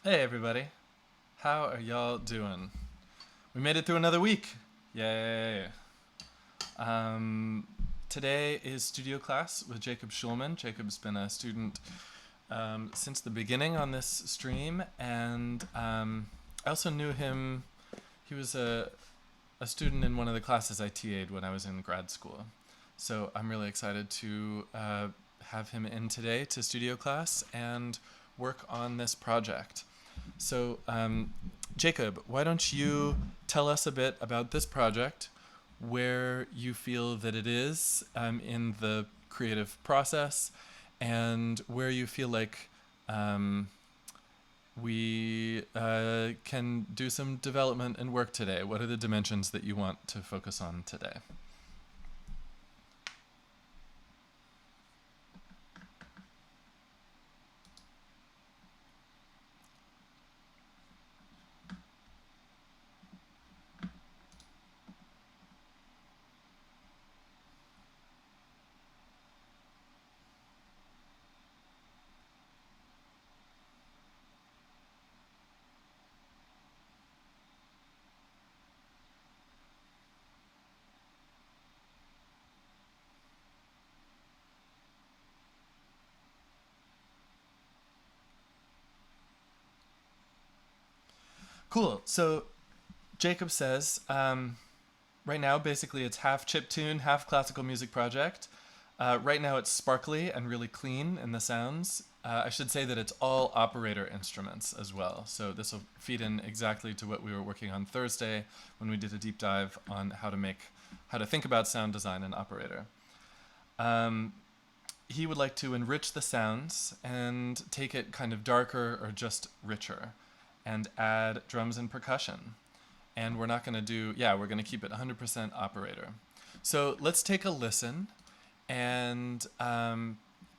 Hey everybody, how are y'all doing? We made it through another week. Yay! Um, Today is studio class with Jacob Schulman. Jacob's been a student since the beginning on this stream, and I also knew him. He was a student in one of the classes I TA'd when I was in grad school. So I'm really excited to have him in today to studio class and work on this project. So, Jacob, why don't you tell us a bit about this project, where you feel that it is in the creative process, and where you feel like um, we can do some development and work today? What are the dimensions that you want to focus on today? Cool. So, Jacob says right now, basically, it's half chiptune, half classical music project. Right now, it's sparkly and really clean in the sounds. I should say that it's all operator instruments as well. So this will feed in exactly to what we were working on Thursday when we did a deep dive on how to think about sound design and operator. Um, he would like to enrich the sounds and take it kind of darker or just richer, and add drums and percussion. And we're not going to do, yeah, we're going to keep it 100% operator. So let's take a listen, and then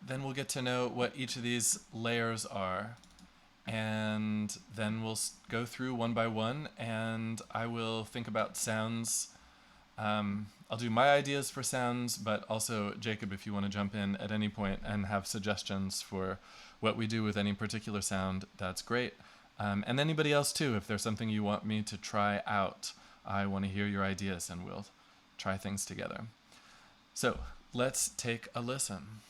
we'll get to know what each of these layers are. And then we'll go through one by one, and I will think about sounds. I'll do my ideas for sounds, but also, Jacob, if you want to jump in at any point and have suggestions for what we do with any particular sound, that's great. And anybody else too, if there's something you want me to try out, I want to hear your ideas and we'll try things together. So let's take a listen.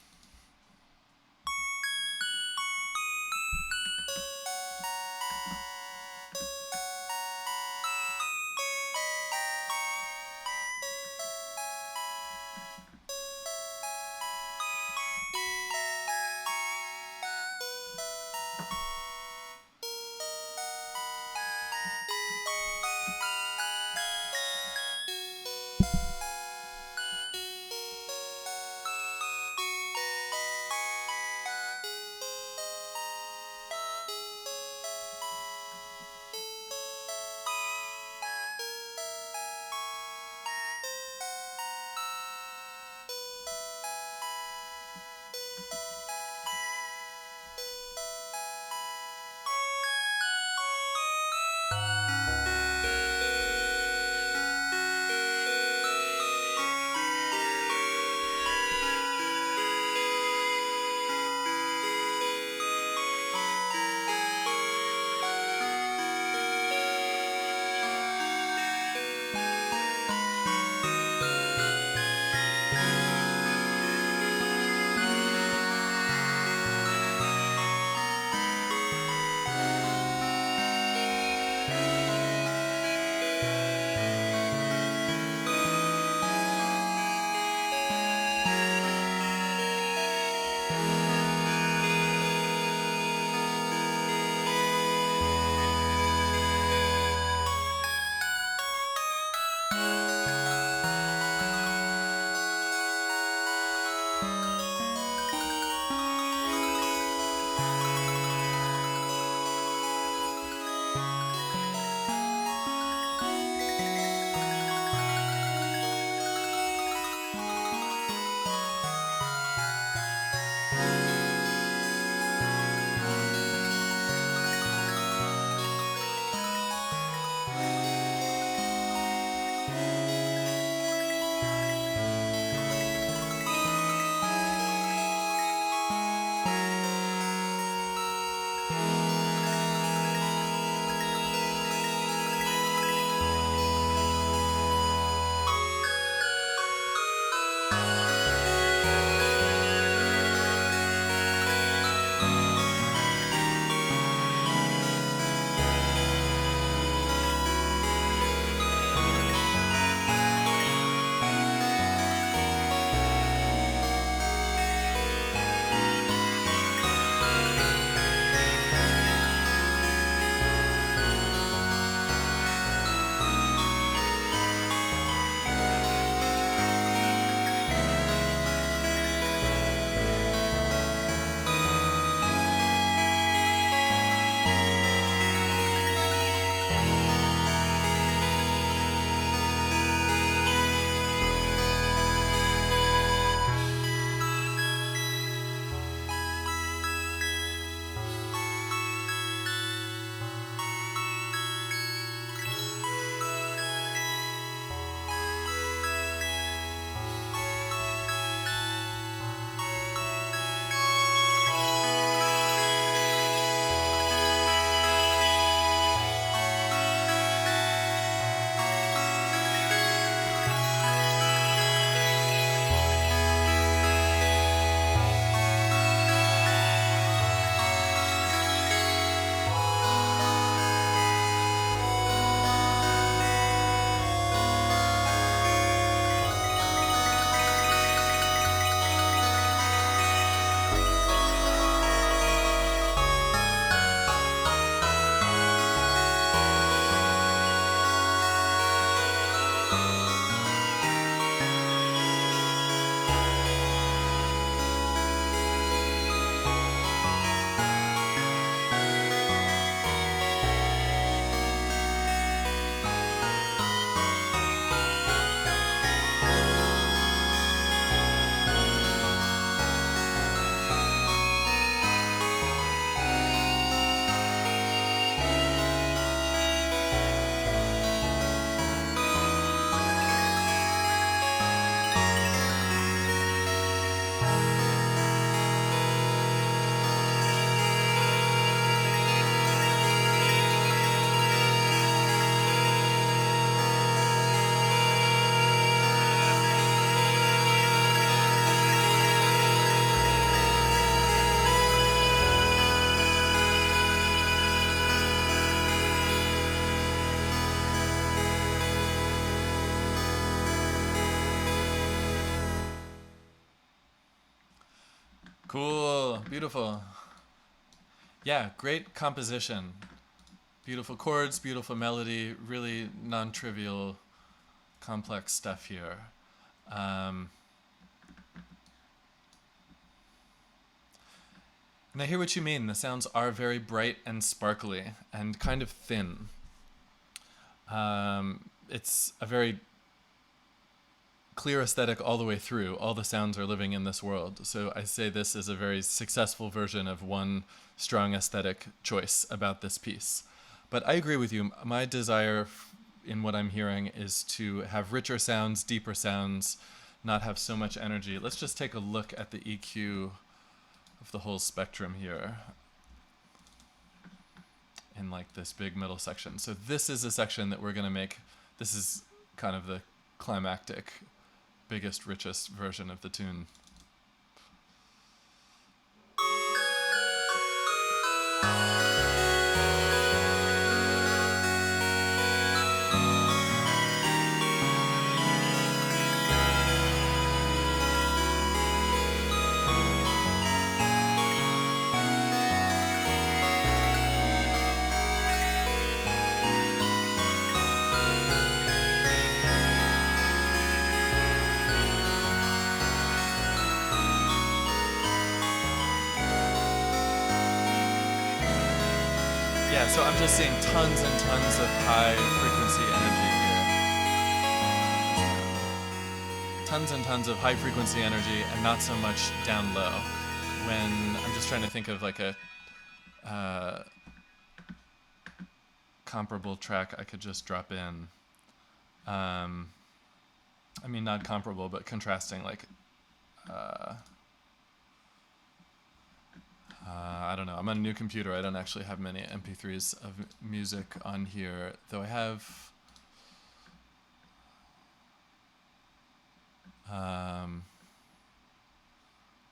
Cool. Beautiful. Yeah, great composition. Beautiful chords, beautiful melody, really non-trivial, complex stuff here. Um, and I hear what you mean. The sounds are very bright and sparkly and kind of thin. It's a very clear aesthetic all the way through. All the sounds are living in this world. So I say this is a very successful version of one strong aesthetic choice about this piece. But I agree with you. My desire in what I'm hearing is to have richer sounds, deeper sounds, not have so much energy. Let's just take a look at the EQ of the whole spectrum here in like this big middle section. So this is a section that we're going to make. This is kind of the climactic, biggest, richest version of the tune. Yeah, so I'm just seeing tons and tons of high frequency energy here. Tons and tons of high frequency energy and not so much down low. When I'm just trying to think of like a comparable track I could just drop in. I mean, not comparable, but contrasting, like I don't know. I'm on a new computer. I don't actually have many MP3s of music on here, though I have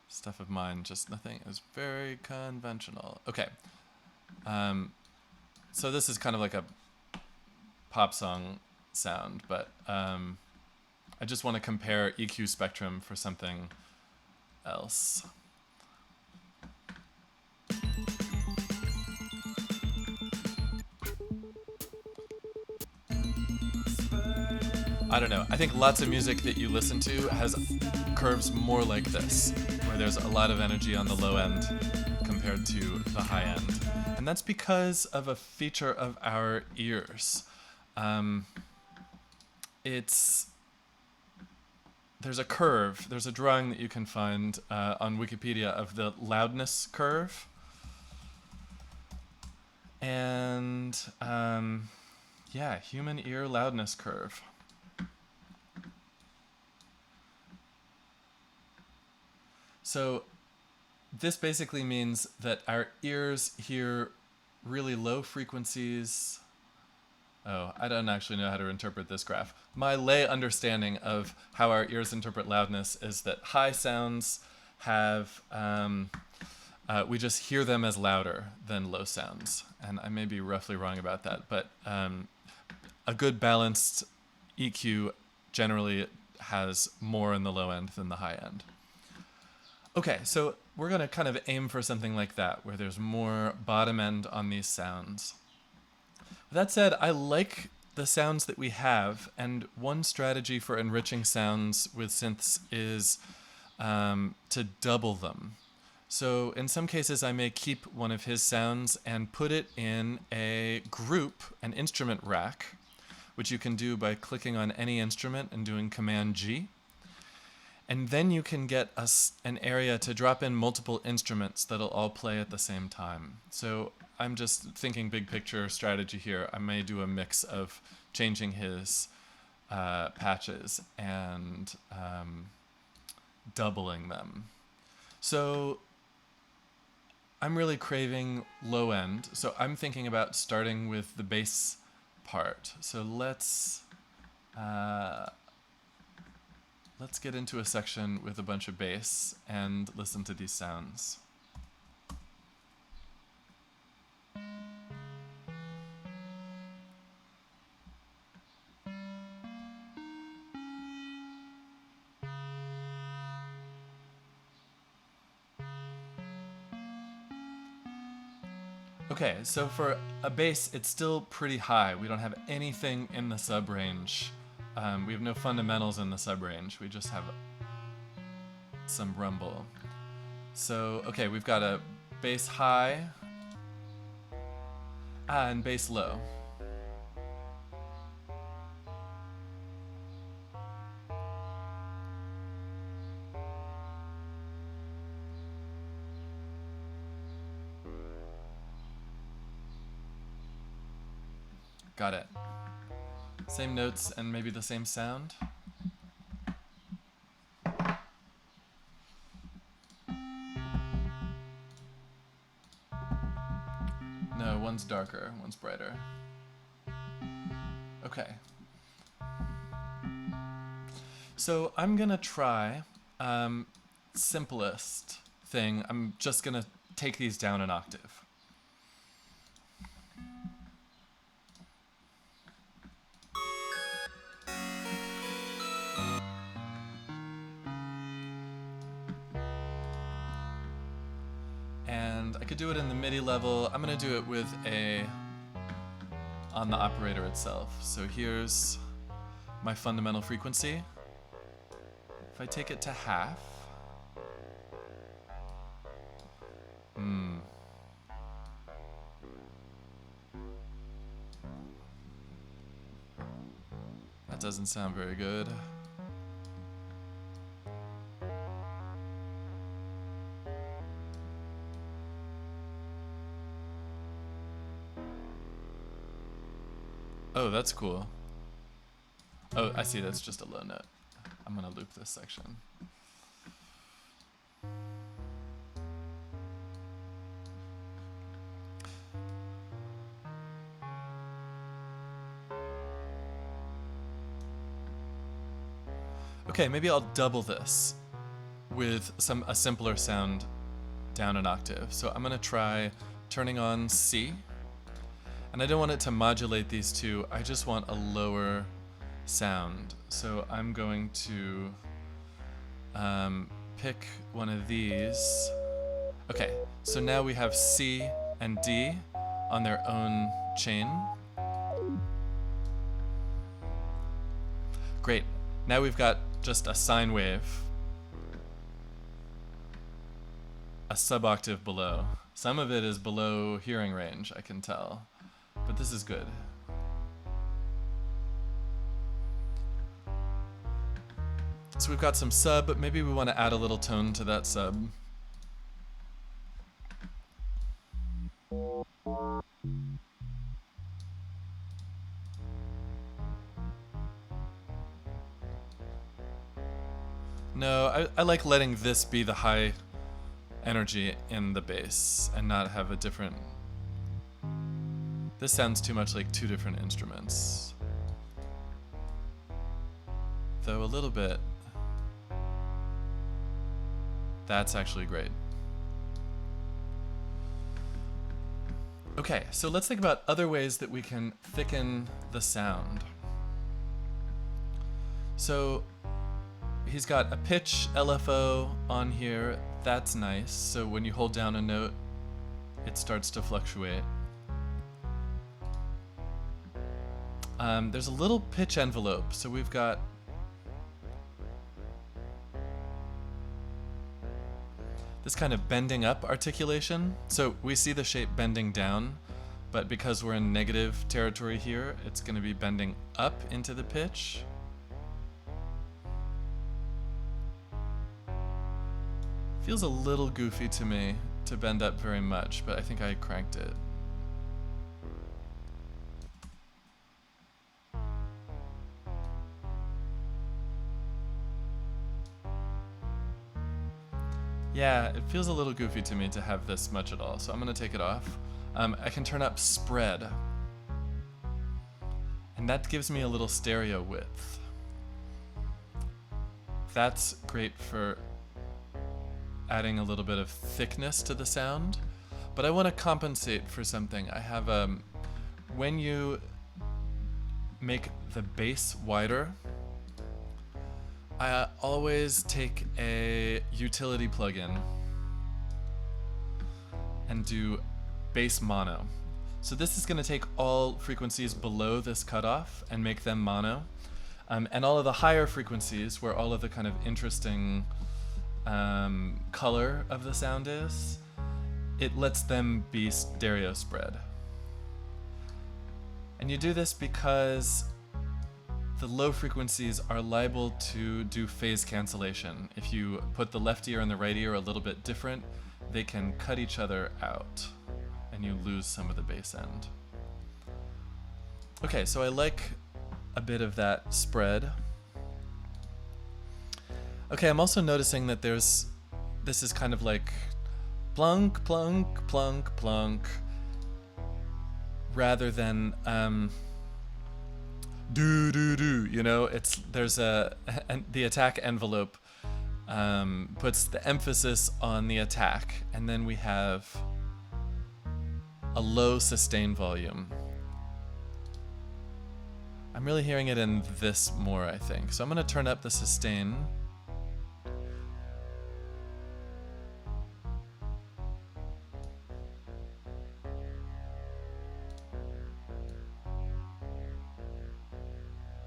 stuff of mine. Just nothing is very conventional. Okay. So this is kind of like a pop song sound, but I just want to compare EQ spectrum for something else. I don't know. I think lots of music that you listen to has curves more like this, where there's a lot of energy on the low end compared to the high end. And that's because of a feature of our ears. There's a curve, there's a drawing that you can find on Wikipedia of the loudness curve. And yeah, human ear loudness curve. So this basically means that our ears hear really low frequencies. Oh, I don't actually know how to interpret this graph. My lay understanding of how our ears interpret loudness is that high sounds have, we just hear them as louder than low sounds. And I may be roughly wrong about that, but a good balanced EQ generally has more in the low end than the high end. Okay, so we're going to kind of aim for something like that, where there's more bottom end on these sounds. With that said, I like the sounds that we have, and one strategy for enriching sounds with synths is to double them. So in some cases, I may keep one of his sounds and put it in a group, an instrument rack, which you can do by clicking on any instrument and doing Command G. And then you can get an area to drop in multiple instruments that'll all play at the same time. So I'm just thinking big picture strategy here. I may do a mix of changing his patches and doubling them. So I'm really craving low end. So I'm thinking about starting with the bass part. So let's get into a section with a bunch of bass and listen to these sounds. Okay, so for a bass, it's still pretty high. We don't have anything in the sub range. We have no fundamentals in the sub range. We just have some rumble. So, okay, we've got a bass high and bass low. Got it. Same notes and maybe the same sound. No, one's darker, one's brighter. Okay. So I'm gonna try simplest thing. I'm just gonna take these down an octave. And I could do it in the MIDI level. I'm gonna do it with on the operator itself. So here's my fundamental frequency. If I take it to half, that doesn't sound very good. Oh, that's cool. Oh, I see, that's just a low note. I'm gonna loop this section. Okay, maybe I'll double this with a simpler sound down an octave. So I'm gonna try turning on C. And I don't want it to modulate these two, I just want a lower sound. So I'm going to pick one of these. Okay, so now we have C and D on their own chain. Great, now we've got just a sine wave, a sub-octave below. Some of it is below hearing range, I can tell. But this is good. So we've got some sub, but maybe we want to add a little tone to that sub. No, I like letting this be the high energy in the bass and not have a different... This sounds too much like two different instruments. Though a little bit. That's actually great. Okay, so let's think about other ways that we can thicken the sound. So he's got a pitch LFO on here. That's nice. So when you hold down a note, it starts to fluctuate. There's a little pitch envelope, so we've got this kind of bending up articulation. So we see the shape bending down, but because we're in negative territory here, it's going to be bending up into the pitch. Feels a little goofy to me to bend up very much, but I think I cranked it. Yeah, it feels a little goofy to me to have this much at all, so I'm gonna take it off. I can turn up spread, and that gives me a little stereo width. That's great for adding a little bit of thickness to the sound, but I want to compensate for something. I have when you make the bass wider, I always take a utility plugin and do bass mono. So this is going to take all frequencies below this cutoff and make them mono. And all of the higher frequencies, where all of the kind of interesting color of the sound is, it lets them be stereo spread. And you do this because the low frequencies are liable to do phase cancellation. If you put the left ear and the right ear a little bit different, they can cut each other out and you lose some of the bass end. Okay, so I like a bit of that spread. Okay, I'm also noticing that this is kind of like plunk, plunk, plunk, plunk, rather than do do do. You know, the attack envelope puts the emphasis on the attack, and then we have a low sustain volume. I'm really hearing it in this more, I think. So I'm going to turn up the sustain.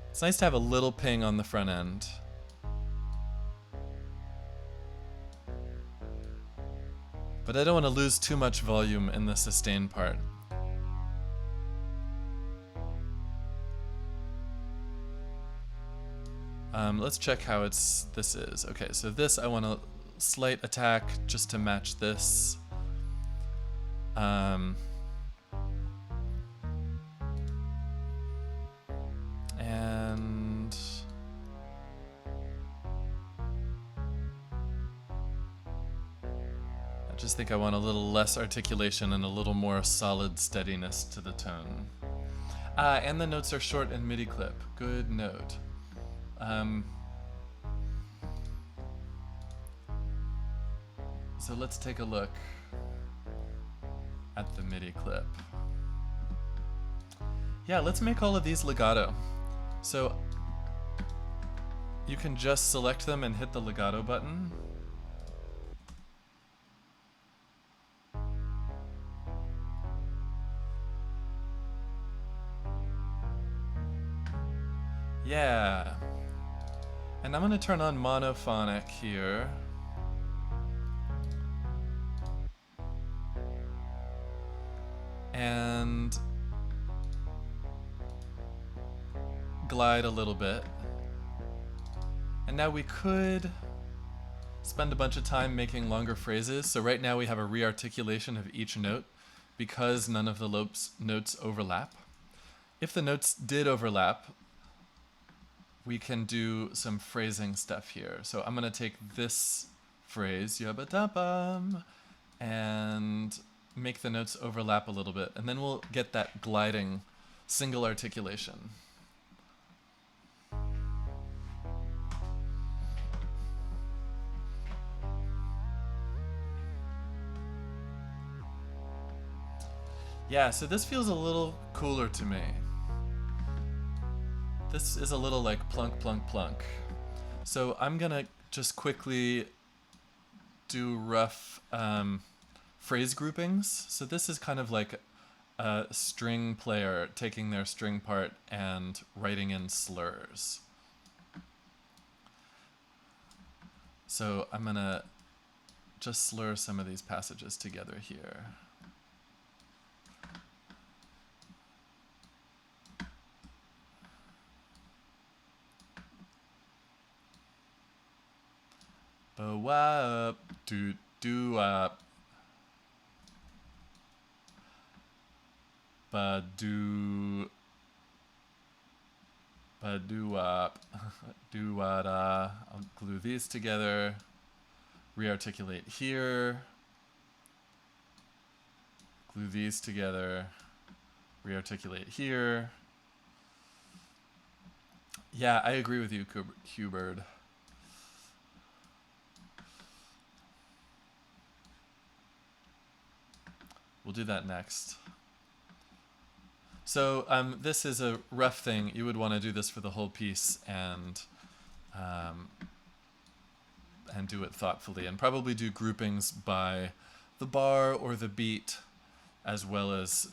It's nice to have a little ping on the front end. But I don't want to lose too much volume in the sustain part. Let's check how this is. Okay, so this I want a slight attack just to match this. And I just think I want a little less articulation and a little more solid steadiness to the tone. And the notes are short in MIDI clip. Good note. So let's take a look at the MIDI clip. Yeah, let's make all of these legato. So you can just select them and hit the legato button. Yeah. And I'm going to turn on monophonic here. And glide a little bit. And now we could spend a bunch of time making longer phrases. So right now we have a rearticulation of each note because none of the notes overlap. If the notes did overlap, we can do some phrasing stuff here. So I'm going to take this phrase, yabba-dabum, and make the notes overlap a little bit. And then we'll get that gliding single articulation. Yeah, so this feels a little cooler to me. This is a little like plunk, plunk, plunk. So I'm gonna just quickly do rough phrase groupings. So this is kind of like a string player taking their string part and writing in slurs. So I'm gonna just slur some of these passages together here. Ba-wop, do-do-wop. Ba-do. Ba-do-wop. Do-wa-da. I'll glue these together. Rearticulate here. Glue these together. Rearticulate here. Yeah, I agree with you, Hubert. We'll do that next. So this is a rough thing. You would want to do this for the whole piece and do it thoughtfully, and probably do groupings by the bar or the beat as well as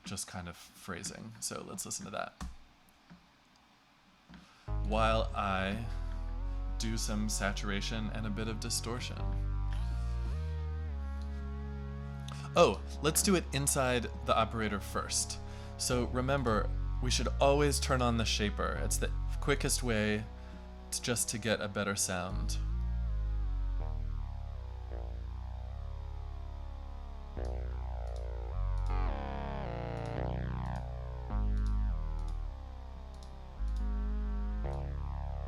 just kind of phrasing. So let's listen to that while I do some saturation and a bit of distortion. Oh, let's do it inside the operator first. So remember, we should always turn on the shaper. It's the quickest way just to get a better sound.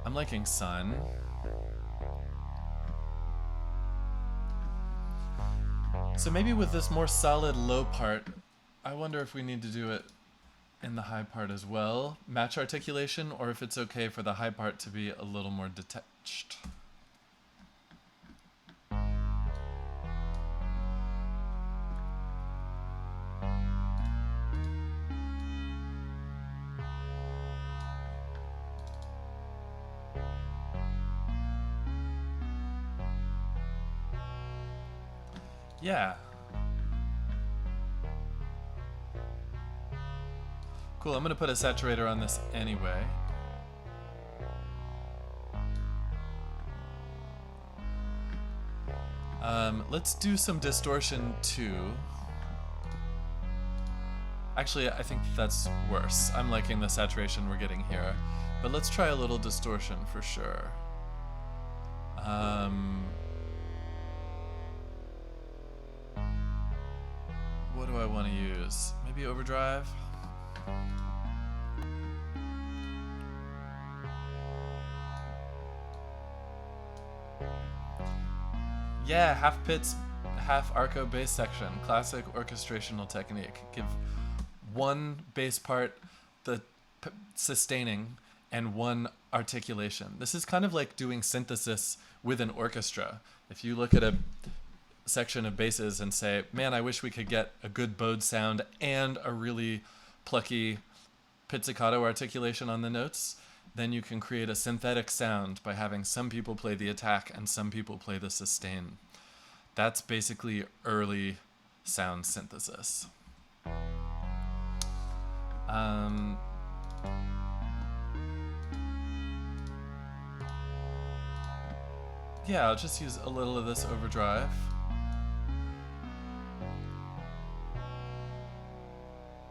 I'm liking sun. So maybe with this more solid low part, I wonder if we need to do it in the high part as well. Match articulation, or if it's okay for the high part to be a little more detached. Yeah. Cool, I'm gonna put a saturator on this anyway. Let's do some distortion too. Actually, I think that's worse. I'm liking the saturation we're getting here. But let's try a little distortion for sure. What do I want to use? Maybe overdrive? Yeah, half pits, half arco bass section. Classic orchestrational technique. Give one bass part the sustaining and one articulation. This is kind of like doing synthesis with an orchestra. If you look at a section of basses and say, man, I wish we could get a good bowed sound and a really plucky pizzicato articulation on the notes, then you can create a synthetic sound by having some people play the attack and some people play the sustain. That's basically early sound synthesis. Yeah, I'll just use a little of this overdrive.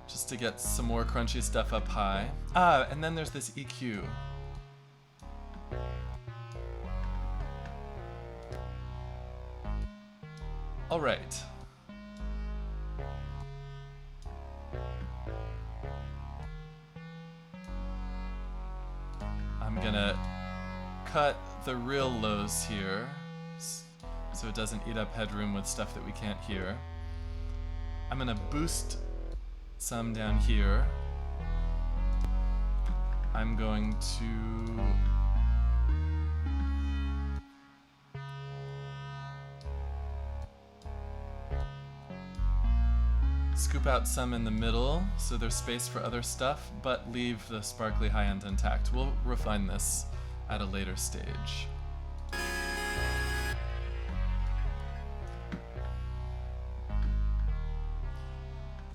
Just to get some more crunchy stuff up high. And then there's this EQ. All right. I'm gonna cut the real lows here so it doesn't eat up headroom with stuff that we can't hear. I'm gonna boost some down here. I'm going to scoop out some in the middle so there's space for other stuff, but leave the sparkly high end intact. We'll refine this at a later stage.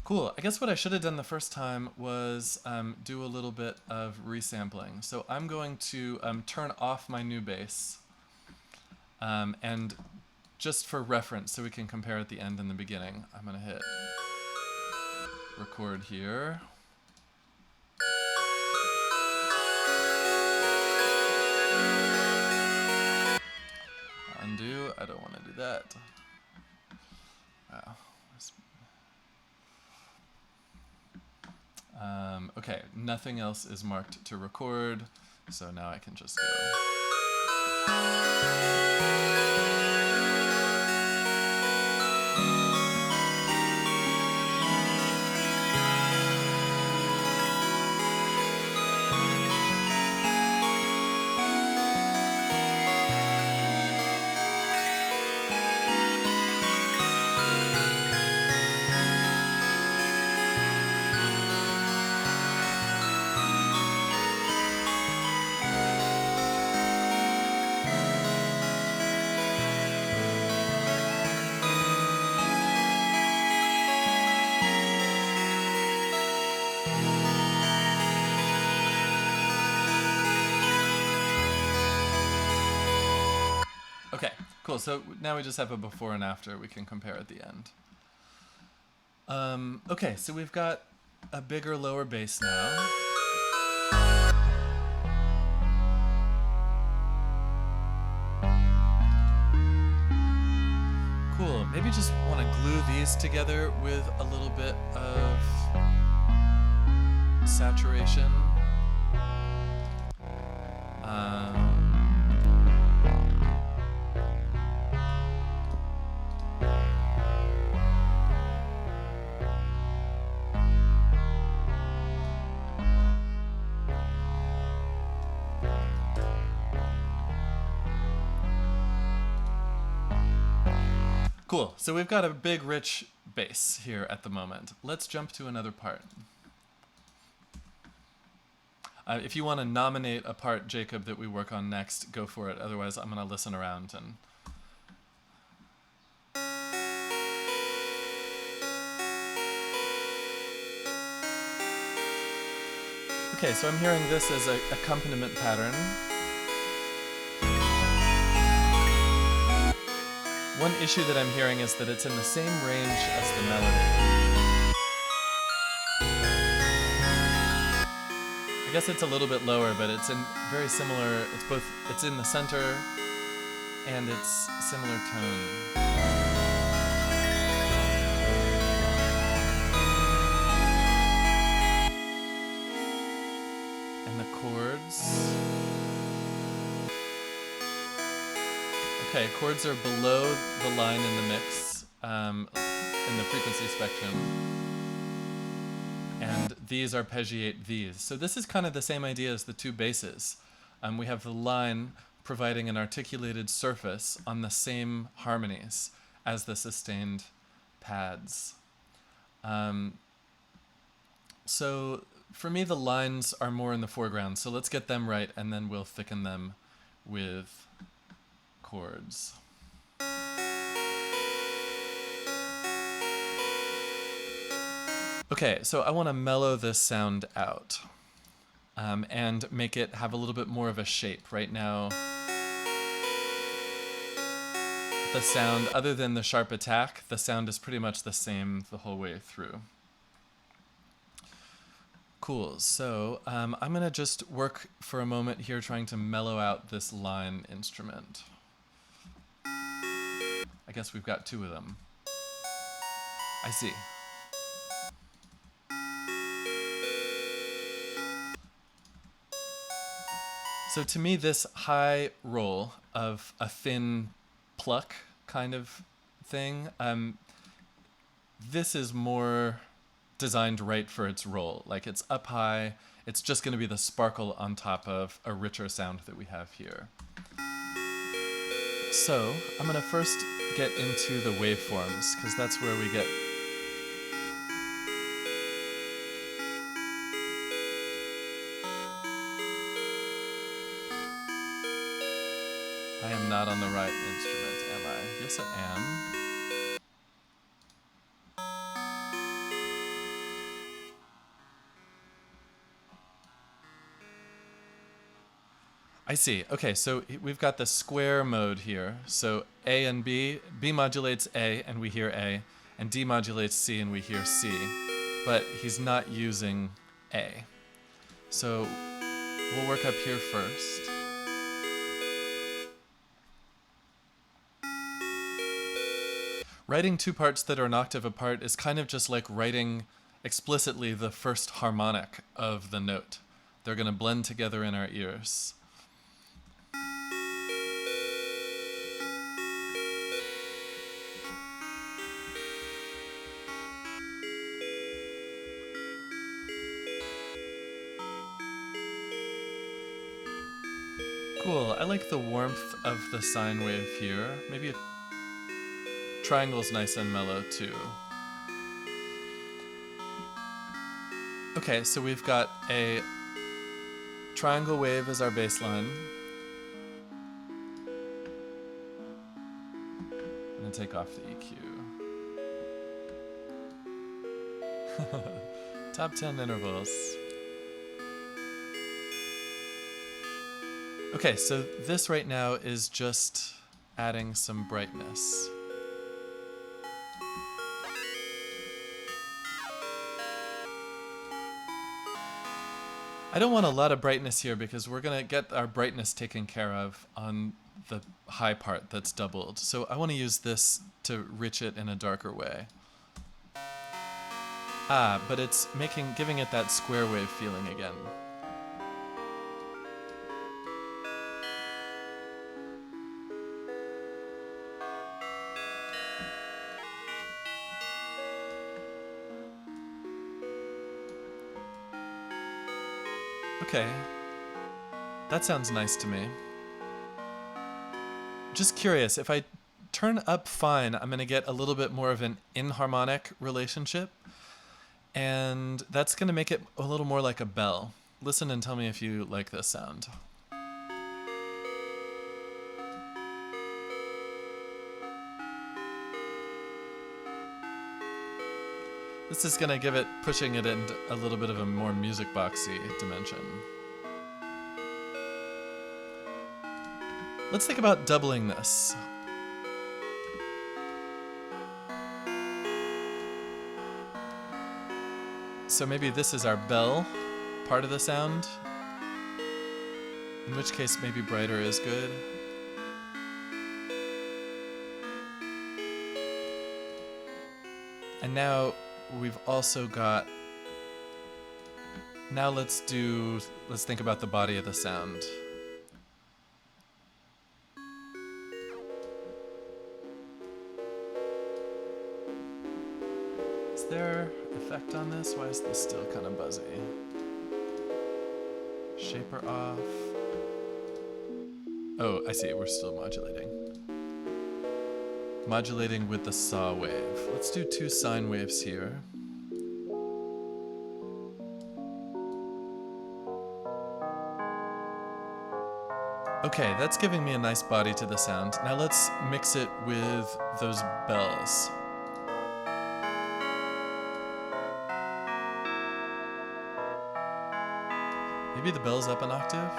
Cool. I guess what I should have done the first time was do a little bit of resampling. So I'm going to turn off my new bass. And just for reference, so we can compare at the end and the beginning, I'm going to hit record here. Undo. I don't want to do that. Wow. Okay, nothing else is marked to record, so now I can just go. cool. So now we just have a before and after we can compare at the end. Okay, so we've got a bigger lower bass now. Cool. Maybe just want to glue these together with a little bit of saturation. Cool. So we've got a big, rich bass here at the moment. Let's jump to another part. If you want to nominate a part, Jacob, that we work on next, go for it. Otherwise, I'm going to listen around and... Okay, so I'm hearing this as an accompaniment pattern. One issue that I'm hearing is that it's in the same range as the melody. I guess it's a little bit lower, but it's in very similar, it's in the center and it's similar tone. And the chords. Okay, chords are below the line in the mix, in the frequency spectrum. And these arpeggiate these. So this is kind of the same idea as the two basses. We have the line providing an articulated surface on the same harmonies as the sustained pads. So for me, the lines are more in the foreground. So let's get them right, and then we'll thicken them with chords. Okay, so I want to mellow this sound out and make it have a little bit more of a shape. Right now, the sound, other than the sharp attack, the sound is pretty much the same the whole way through. Cool, so I'm going to just work for a moment here trying to mellow out this line instrument. I guess we've got two of them. I see. So to me, this high roll of a thin pluck kind of thing, this is more designed right for its roll. Like it's up high, it's just going to be the sparkle on top of a richer sound that we have here. So I'm going to first get into the waveforms, because that's where we get... I am not on the right instrument, am I? Yes, I am. I see. Okay, so we've got the square mode here. So A and B modulates A and we hear A, and D modulates C and we hear C. But he's not using A. So we'll work up here first. Writing two parts that are an octave apart is kind of just like writing explicitly the first harmonic of the note. They're going to blend together in our ears. Cool, I like the warmth of the sine wave here. Maybe a triangle's nice and mellow too. Okay, so we've got a triangle wave as our bass line. I'm gonna take off the EQ. Top 10 intervals. Okay, so this right now is just adding some brightness. I don't want a lot of brightness here because we're going to get our brightness taken care of on the high part that's doubled. So I want to use this to rich it in a darker way. But it's giving it that square wave feeling again. Okay, that sounds nice to me. Just curious, if I turn up fine, I'm going to get a little bit more of an inharmonic relationship, and that's going to make it a little more like a bell. Listen and tell me if you like this sound. This is going to give it, pushing it into a little bit of a more music boxy dimension. Let's think about doubling this. So maybe this is our bell part of the sound, in which case maybe brighter is good. And now we've also got, now let's think about the body of the sound. Is there effect on this? Why is this still kind of buzzy? Shaper off. Oh, I see, we're still modulating. Modulating with the saw wave. Let's do 2 sine waves here. Okay, that's giving me a nice body to the sound. Now let's mix it with those bells. Maybe the bell's up an octave?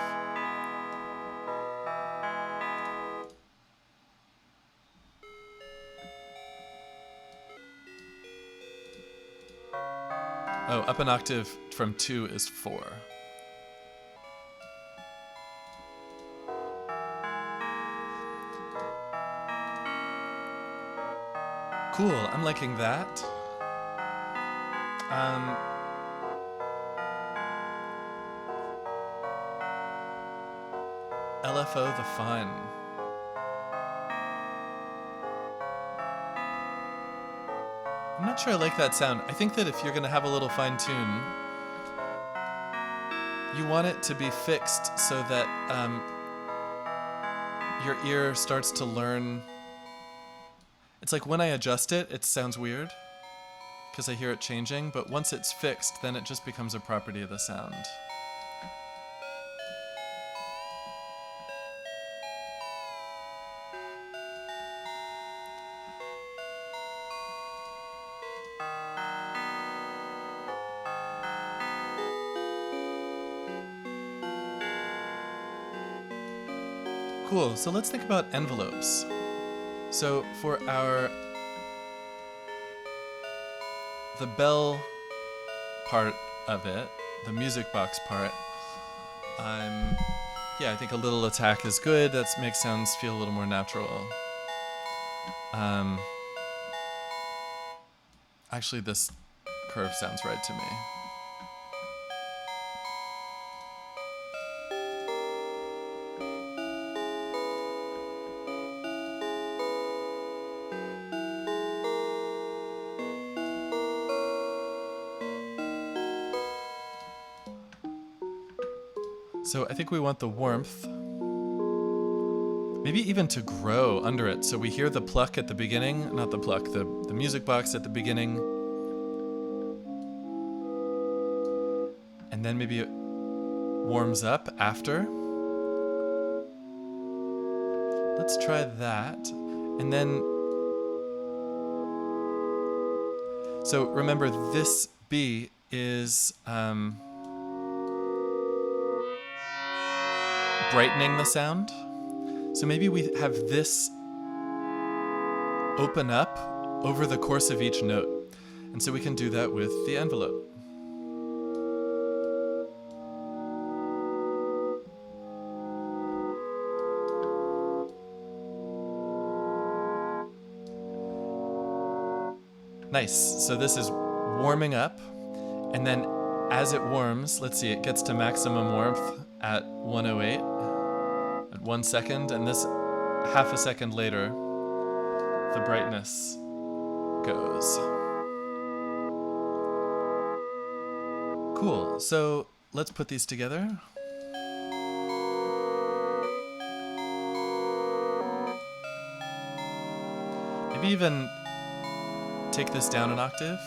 Oh, up an octave from 2 is 4. Cool, I'm liking that. LFO the fun. I'm not sure I like that sound. I think that if you're going to have a little fine tune, you want it to be fixed so that your ear starts to learn. It's like when I adjust it, it sounds weird because I hear it changing, but once it's fixed, then it just becomes a property of the sound. Cool, so let's think about envelopes. So for the bell part of it, the music box part, I think a little attack is good. That makes sounds feel a little more natural. Actually, this curve sounds right to me. So I think we want the warmth, maybe even to grow under it. So we hear the pluck at the beginning, not the pluck, the music box at the beginning. And then maybe it warms up after. Let's try that. And then, so remember this B is brightening the sound. So maybe we have this open up over the course of each note. And so we can do that with the envelope. Nice. So this is warming up, and then as it warms, let's see, it gets to maximum warmth at 108, at 1 second, and this half a second later, the brightness goes. Cool. So let's put these together. Maybe even take this down an octave.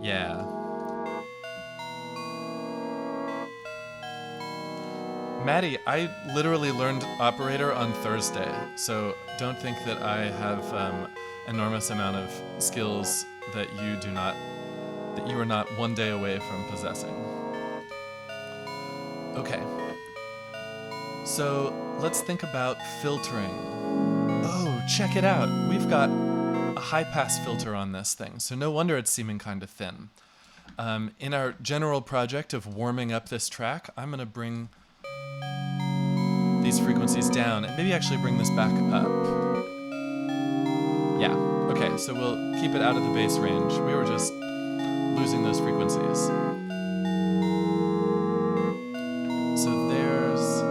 Yeah. Maddie, I literally learned operator on Thursday, so don't think that I have enormous amount of skills that you are not one day away from possessing. Okay. So let's think about filtering. Oh, check it out. We've got a high-pass filter on this thing, so no wonder it's seeming kind of thin. In our general project of warming up this track, I'm going to bring these frequencies down and maybe actually bring this back up. Yeah, okay, so we'll keep it out of the bass range. We were just losing those frequencies. So there's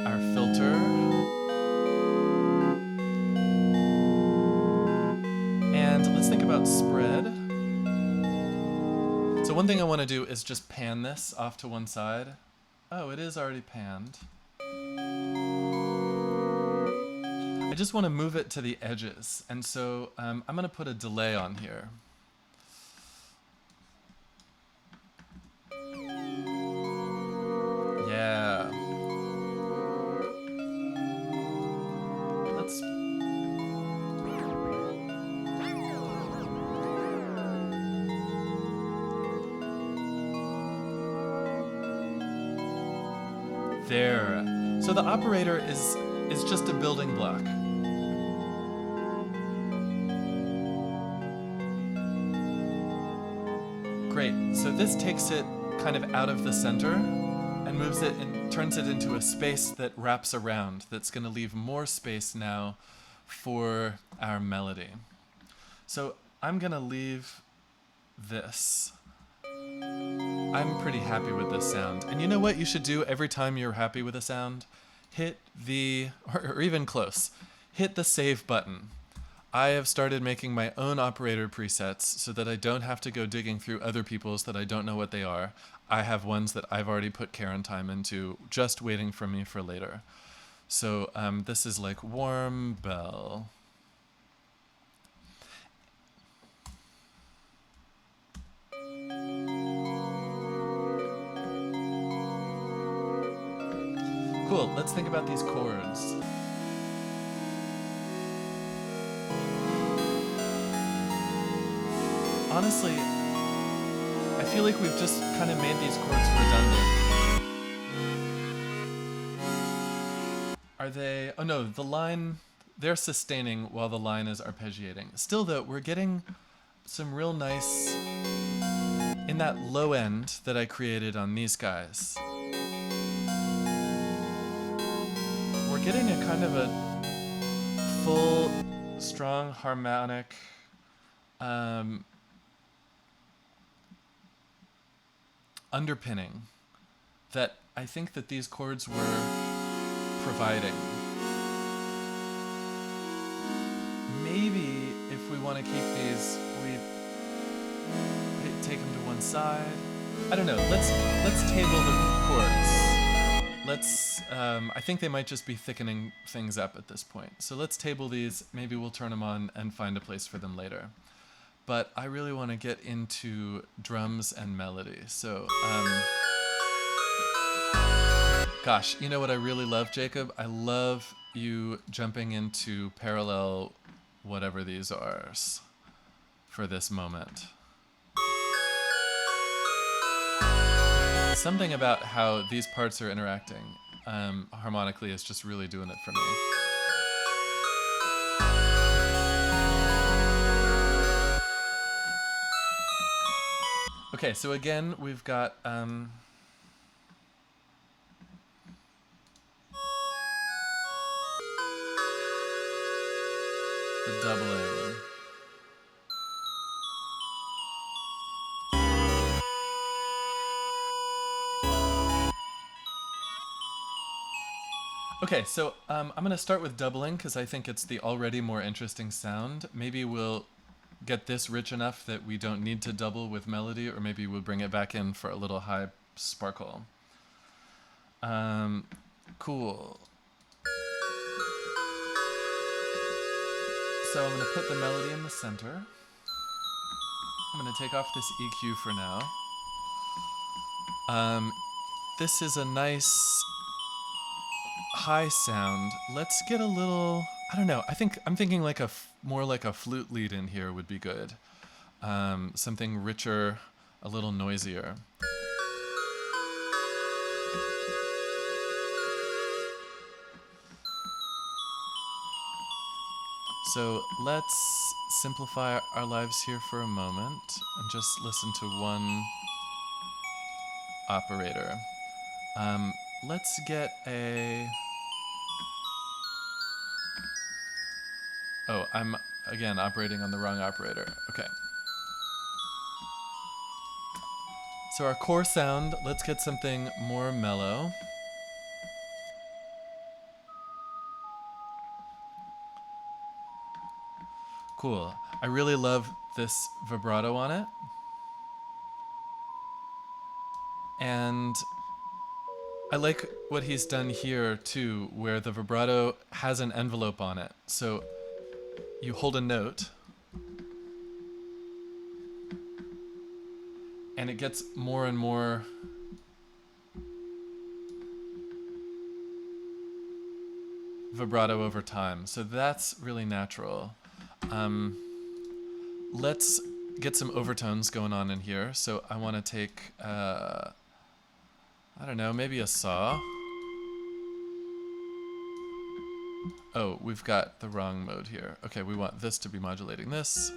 our filter. And let's think about spread. So one thing I want to do is just pan this off to one side. Oh, it is already panned. I just want to move it to the edges, and so I'm going to put a delay on here. Yeah. Let's... There. So the operator is just a building block. Great. So this takes it kind of out of the center and moves it and turns it into a space that wraps around. That's going to leave more space now for our melody. So I'm going to leave this. I'm pretty happy with this sound. And you know what you should do every time you're happy with a sound? Hit the, or even close, hit the save button. I have started making my own operator presets so that I don't have to go digging through other people's that I don't know what they are. I have ones that I've already put care and time into, just waiting for me for later. So this is like warm bell. Cool, let's think about these chords. Honestly, I feel like we've just kind of made these chords redundant. Are they... Oh no, the line... They're sustaining while the line is arpeggiating. Still though, we're getting some real nice... In that low end that I created on these guys. We're getting a kind of a full, strong harmonic underpinning that I think that these chords were providing. Maybe if we want to keep these, we take them to one side. I don't know. Let's table the chords. I think they might just be thickening things up at this point. So let's table these. Maybe we'll turn them on and find a place for them later. But I really want to get into drums and melody. So, gosh, you know what I really love, Jacob? I love you jumping into parallel whatever these are for this moment. Something about how these parts are interacting. harmonically is just really doing it for me. Okay, so again, we've got the doubling. Okay, so I'm going to start with doubling because I think it's the already more interesting sound. Maybe we'll get this rich enough that we don't need to double with melody, or maybe we'll bring it back in for a little high sparkle. Cool. So I'm going to put the melody in the center. I'm going to take off this EQ for now. This is a nice high sound. Let's get a little, I don't know, I'm thinking like more like a flute lead in here would be good. Something richer, a little noisier. So let's simplify our lives here for a moment and just listen to one operator. Let's get a... Oh, I'm, again, operating on the wrong operator. Okay. So our core sound, let's get something more mellow. Cool. I really love this vibrato on it. And I like what he's done here too, where the vibrato has an envelope on it. So you hold a note and it gets more and more vibrato over time. So that's really natural. Let's get some overtones going on in here. So I want to take, I don't know, maybe a saw. Oh, we've got the wrong mode here. Okay, we want this to be modulating this.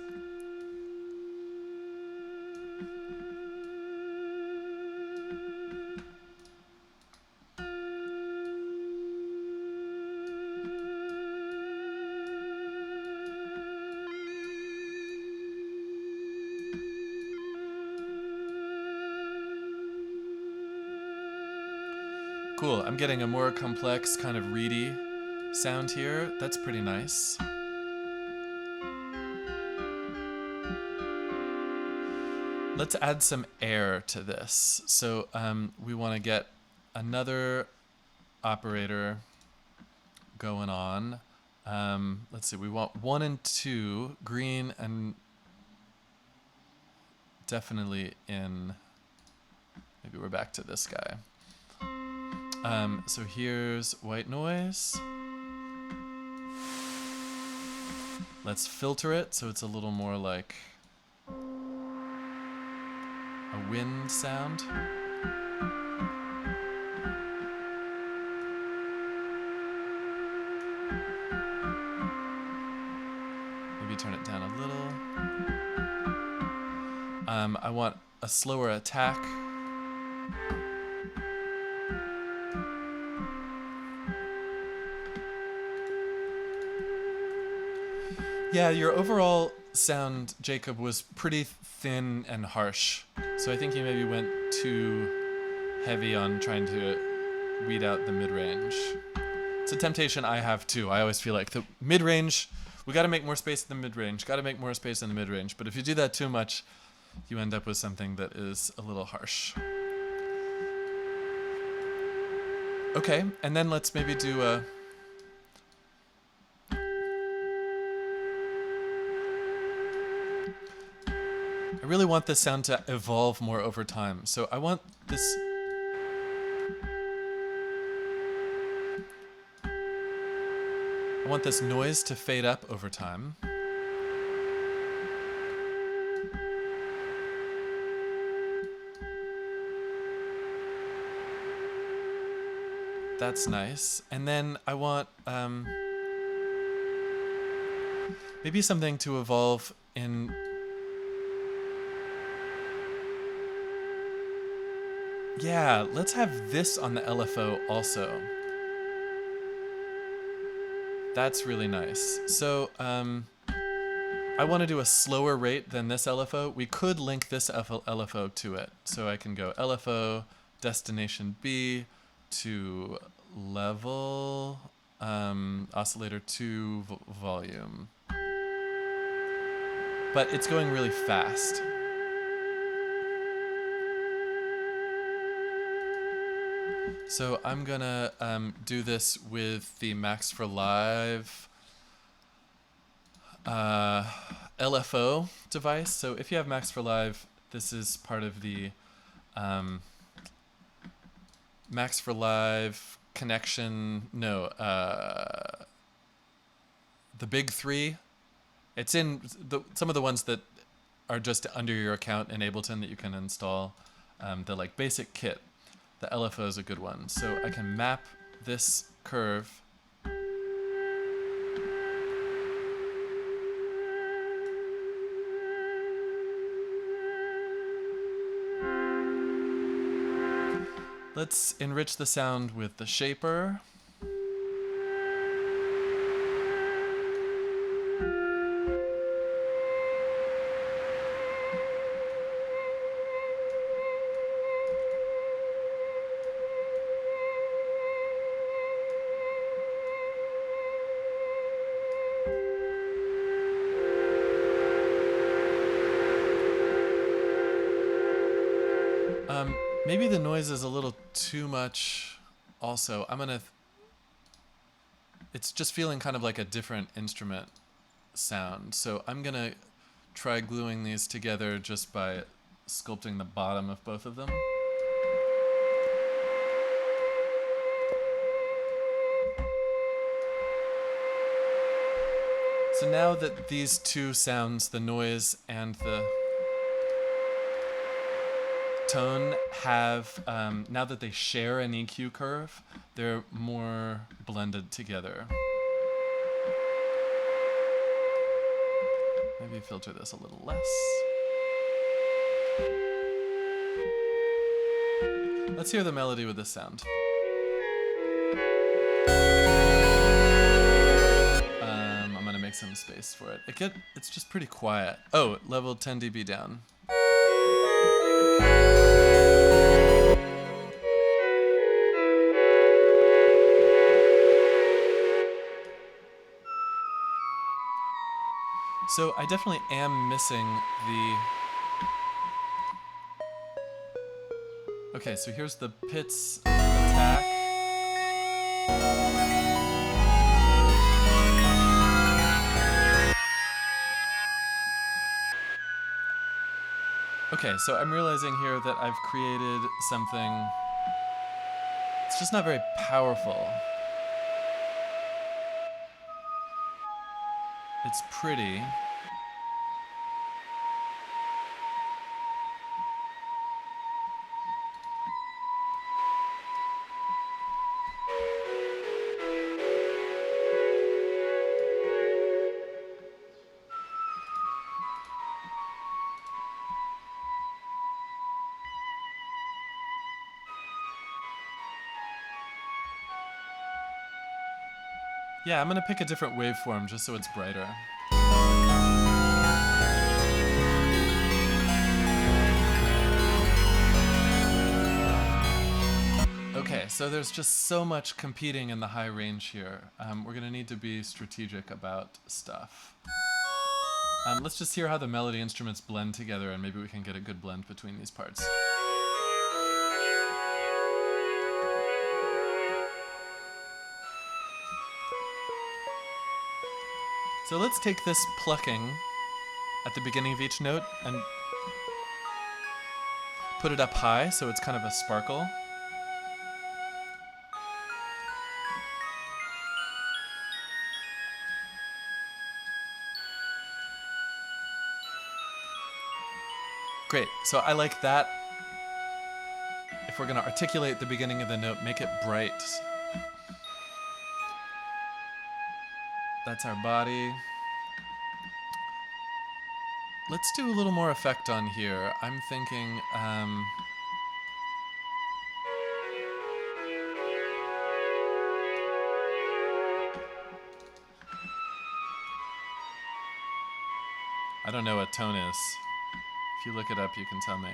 Cool, I'm getting a more complex kind of reedy sound here. That's pretty nice. Let's add some air to this. So we want to get another operator going on. Let's see, we want 1 and 2, green and definitely in, maybe we're back to this guy. So here's white noise. Let's filter it so it's a little more like a wind sound. Maybe turn it down a little. I want a slower attack. Yeah, your overall sound, Jacob, was pretty thin and harsh. So I think you maybe went too heavy on trying to weed out the mid-range. It's a temptation I have too. I always feel like the mid-range, we gotta make more space in the mid-range, gotta make more space in the mid-range. But if you do that too much, you end up with something that is a little harsh. Okay, and then let's maybe do a... I really want this sound to evolve more over time. So I want this... I want this noise to fade up over time. That's nice. And then I want maybe something to evolve in. Yeah, let's have this on the LFO also. That's really nice. So I want to do a slower rate than this LFO. We could link this LFO to it. So I can go LFO, destination B, to level, oscillator to volume. But it's going really fast. So I'm gonna do this with the Max for Live LFO device. So if you have Max for Live, this is part of the Max for Live connection. No, the big three. It's in some of the ones that are just under your account in Ableton that you can install. The like basic kit. The LFO is a good one. So I can map this curve. Let's enrich the sound with the shaper. Maybe the noise is a little too much also. It's just feeling kind of like a different instrument sound. So I'm gonna try gluing these together just by sculpting the bottom of both of them. So now that these two sounds, the noise and the tone, have, now that they share an EQ curve, they're more blended together. Maybe filter this a little less. Let's hear the melody with this sound. I'm gonna make some space for it. It's just pretty quiet. Oh, level 10 dB down. So I definitely am missing the... Okay, so here's the Pitts attack. Okay, so I'm realizing here that I've created something... It's just not very powerful. It's pretty. Yeah, I'm gonna pick a different waveform just so it's brighter. Okay, so there's just so much competing in the high range here. We're gonna need to be strategic about stuff. Let's just hear how the melody instruments blend together, and maybe we can get a good blend between these parts. So let's take this plucking at the beginning of each note and put it up high so it's kind of a sparkle. Great, so I like that. If we're gonna articulate the beginning of the note, make it bright. That's our body. Let's do a little more effect on here. I'm thinking, I don't know what tone is. If you look it up, you can tell me.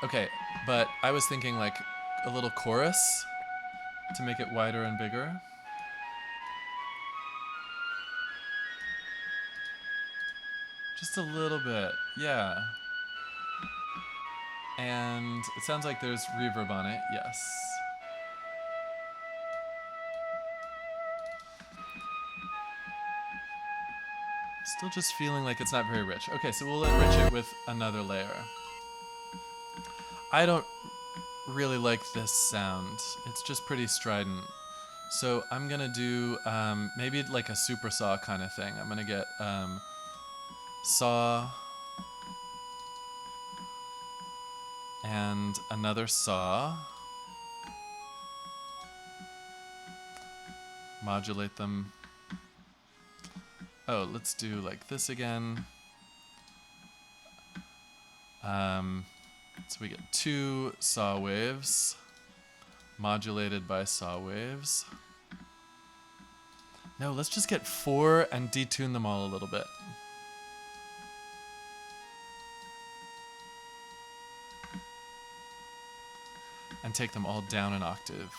Okay, but I was thinking like a little chorus to make it wider and bigger. Just a little bit, yeah. And it sounds like there's reverb on it, yes. Still just feeling like it's not very rich. Okay, so we'll enrich it with another layer. I don't really like this sound. It's just pretty strident. So I'm gonna do maybe like a super saw kind of thing. I'm gonna get saw and another saw. Modulate them. Oh, let's do like this again. So we get 2 saw waves, modulated by saw waves. No, let's just get 4 and detune them all a little bit. And take them all down an octave.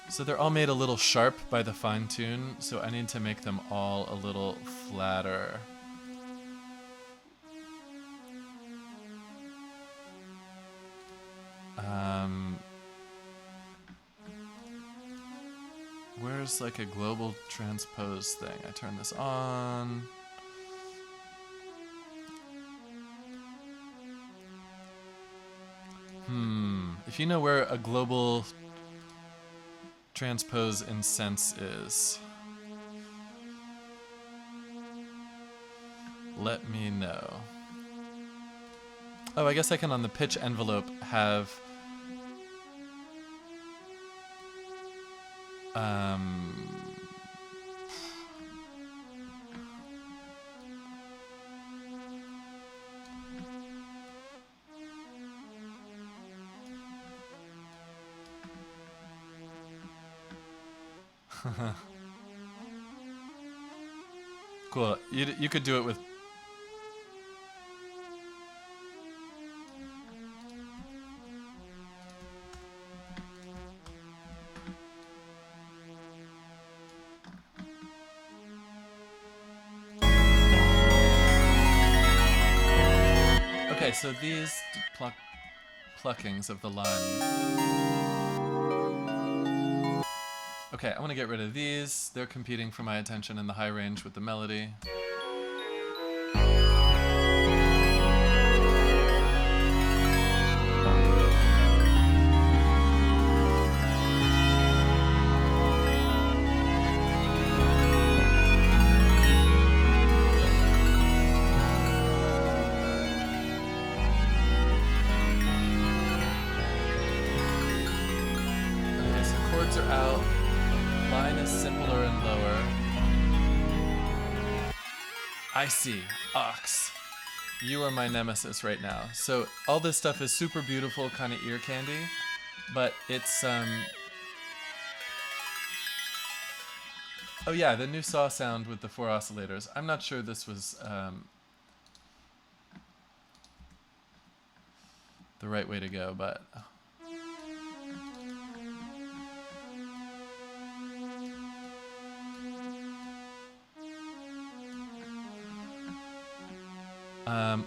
So they're all made a little sharp by the fine tune, so I need to make them all a little flatter. Where's like a global transpose thing? I turn this on. If you know where a global transpose in sense is, let me know. Oh, I guess I can on the pitch envelope have cool. You could do it with. Okay, so these pluckings of the line. Okay, I want to get rid of these. They're competing for my attention in the high range with the melody. Okay, so chords are out. Line is simpler and lower. I see. Ox. You are my nemesis right now. So all this stuff is super beautiful, kind of ear candy, but it's oh yeah, the new saw sound with the 4 oscillators. I'm not sure this was the right way to go, but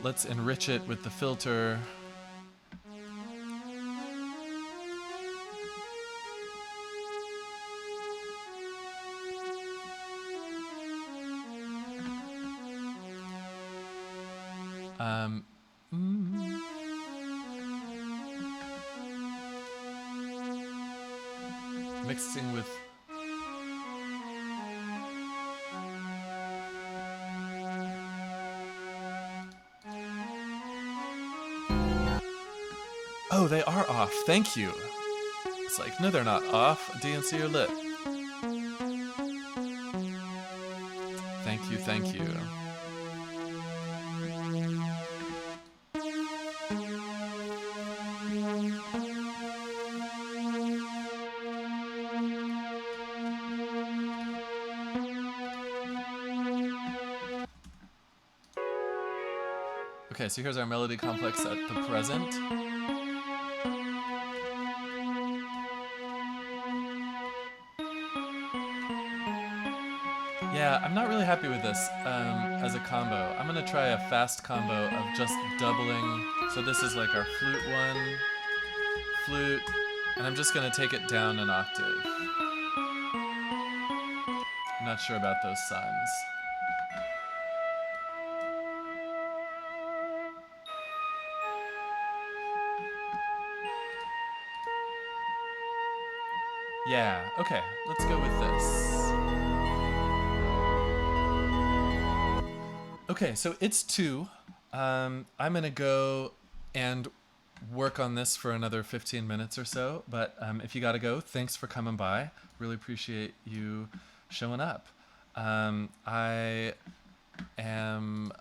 let's enrich it with the filter. Mixing with Oh, they are off. Thank you. It's like, no, they're not off. D and C are lit. Thank you, thank you. Okay, so here's our melody complex at the present. Yeah, I'm not really happy with this as a combo. I'm gonna try a fast combo of just doubling. So this is like our flute one, flute, and I'm just gonna take it down an octave. I'm not sure about those signs. Yeah, okay, let's go with this. Okay, so it's 2. I'm gonna go and work on this for another 15 minutes or so, but if you gotta go, thanks for coming by. Really appreciate you showing up. I am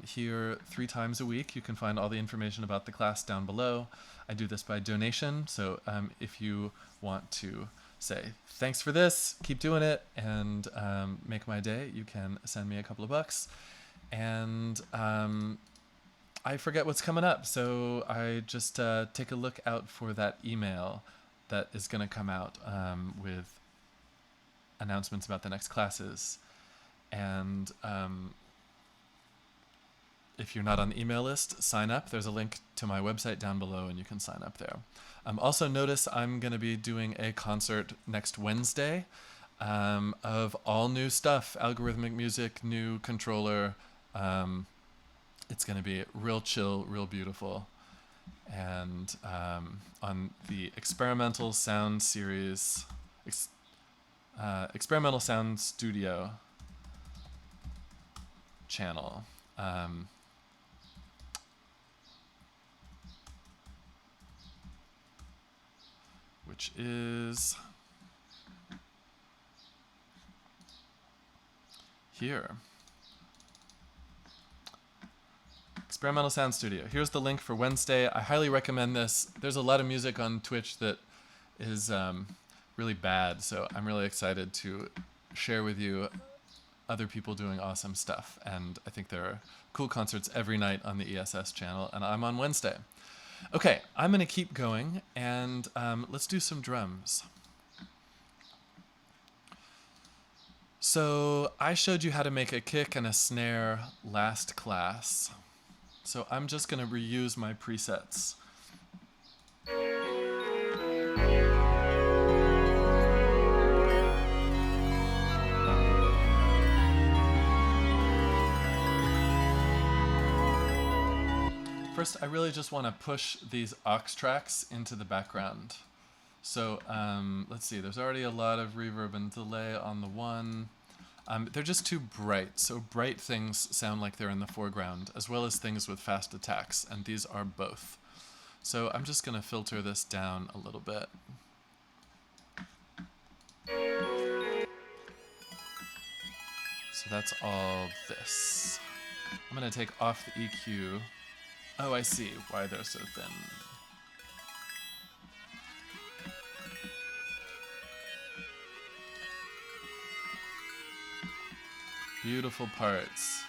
here 3 times a week. You can find all the information about the class down below. I do this by donation, so if you want to say thanks for this, keep doing it, and make my day, you can send me a couple of bucks. And I forget what's coming up, so I just take a look out for that email that is going to come out with announcements about the next classes. And if you're not on the email list, sign up. There's a link to my website down below, and you can sign up there. Also notice I'm going to be doing a concert next Wednesday of all new stuff, algorithmic music, new controller. It's going to be real chill, real beautiful. And on the Experimental Sound Series, Experimental Sound Studio channel. Which is here. Experimental Sound Studio. Here's the link for Wednesday. I highly recommend this. There's a lot of music on Twitch that is really bad, so I'm really excited to share with you other people doing awesome stuff. And I think there are cool concerts every night on the ESS channel, and I'm on Wednesday. Okay, I'm going to keep going, and let's do some drums. So I showed you how to make a kick and a snare last class. So I'm just going to reuse my presets. First, I really just want to push these aux tracks into the background. So let's see, there's already a lot of reverb and delay on the one. They're just too bright, so bright things sound like they're in the foreground, as well as things with fast attacks, and these are both. So I'm just going to filter this down a little bit. So that's all this. I'm going to take off the EQ. Oh, I see why they're so thin. Beautiful parts.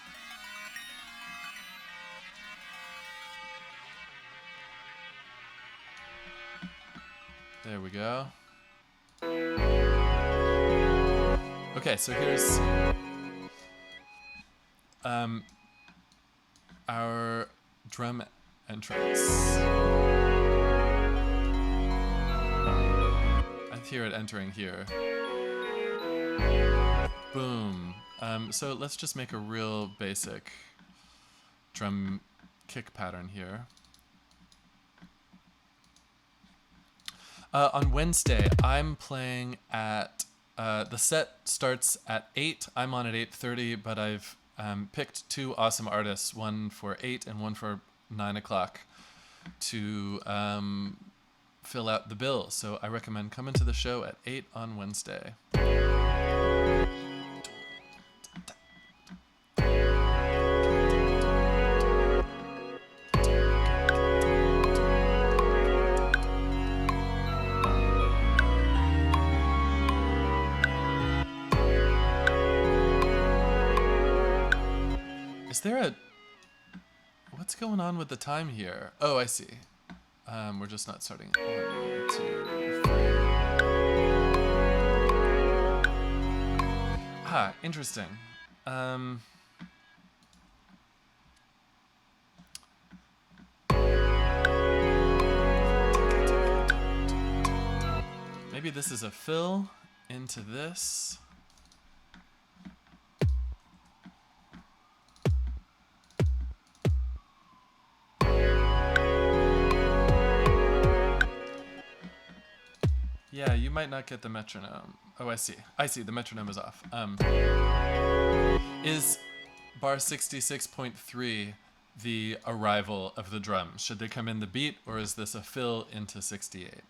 There we go. Okay, so here's our drum entrance. I hear it entering here. Boom. So let's just make a real basic drum kick pattern here. On Wednesday, I'm playing at, the set starts at 8. I'm on at 8:30, but I've picked 2 awesome artists, one for 8 and one for 9 o'clock. to fill out the bill. So I recommend coming to the show at 8 on Wednesday. Is there a... What's going on with the time here? Oh, I see. We're just not starting. 1, 2, 3. Ah, interesting. Maybe this is a fill into this. Yeah, you might not get the metronome. Oh, I see. I see. The metronome is off. Is bar 66.3 the arrival of the drums? Should they come in the beat, or is this a fill into 68?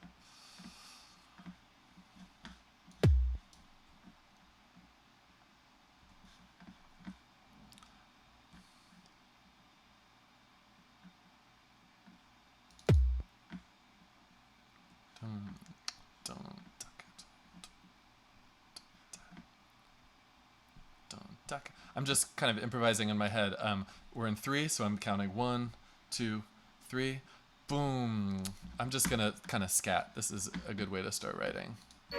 I'm just kind of improvising in my head. We're in 3, so I'm counting 1, 2, 3. Boom. I'm just gonna kind of scat. This is a good way to start writing. 2,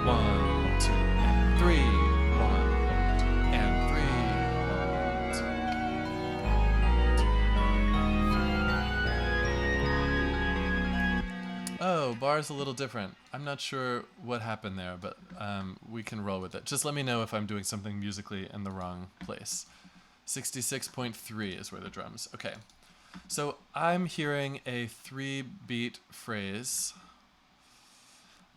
1, 2, and 3. 1, 2, and 3. 1, 2. Oh, bar's a little different. I'm not sure what happened there, but we can roll with it. Just let me know if I'm doing something musically in the wrong place. 66.3 is where the drums. Okay. So I'm hearing a 3-beat phrase.